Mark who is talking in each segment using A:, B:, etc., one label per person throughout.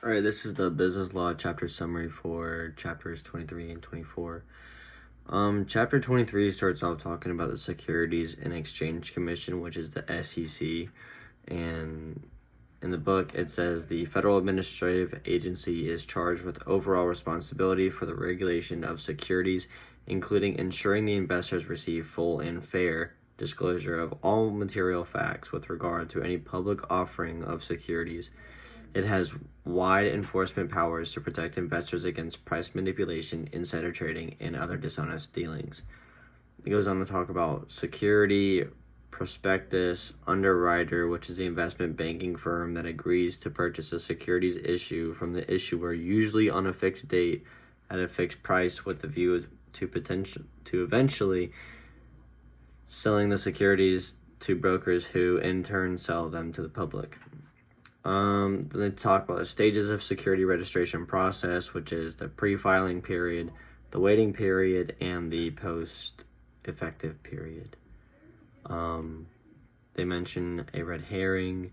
A: All right, this is the business law chapter summary for chapters 23 and 24. Chapter 23 starts off talking about the Securities and Exchange Commission, which is the SEC. And in the book, it says the Federal Administrative Agency is charged with overall responsibility for the regulation of securities, including ensuring the investors receive full and fair disclosure of all material facts with regard to any public offering of securities. It has wide enforcement powers to protect investors against price manipulation, insider trading, and other dishonest dealings. It goes on to talk about security, prospectus, underwriter, which is the investment banking firm that agrees to purchase a securities issue from the issuer, usually on a fixed date at a fixed price, with the view to eventually selling the securities to brokers who in turn sell them to the public. Then they talk about the stages of security registration process, which is the pre-filing period, the waiting period, and the post-effective period. They mention a red herring,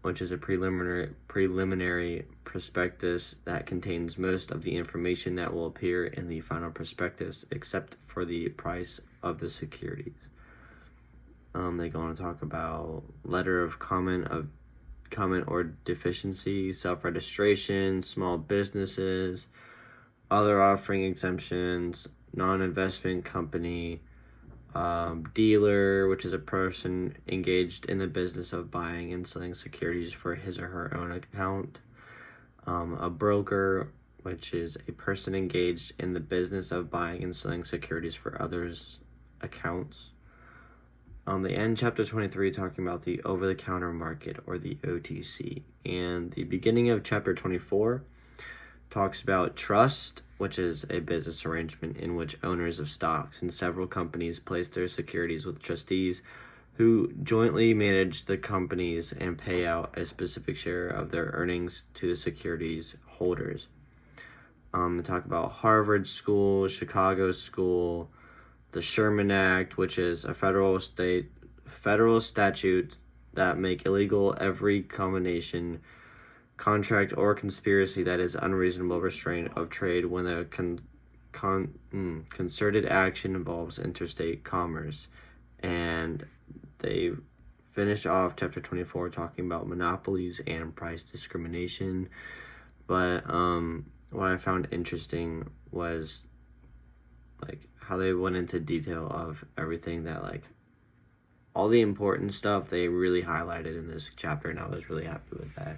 A: which is a preliminary prospectus that contains most of the information that will appear in the final prospectus, except for the price of the securities. They go on to talk about letter of comment or deficiency, self-registration, small businesses, other offering exemptions, non-investment company, dealer, which is a person engaged in the business of buying and selling securities for his or her own account, a broker, which is a person engaged in the business of buying and selling securities for others' accounts. They end chapter 23 talking about the over-the-counter market, or the OTC. And the beginning of chapter 24 talks about trust, which is a business arrangement in which owners of stocks in several companies place their securities with trustees who jointly manage the companies and pay out a specific share of their earnings to the securities holders. They talk about Harvard School, Chicago School, the Sherman Act, which is a federal statute that make illegal every combination, contract, or conspiracy that is unreasonable restraint of trade when a concerted action involves interstate commerce. And they finish off chapter 24 talking about monopolies and price discrimination. But what I found interesting was how they went into detail of everything that all the important stuff they really highlighted in this chapter, and I was really happy with that.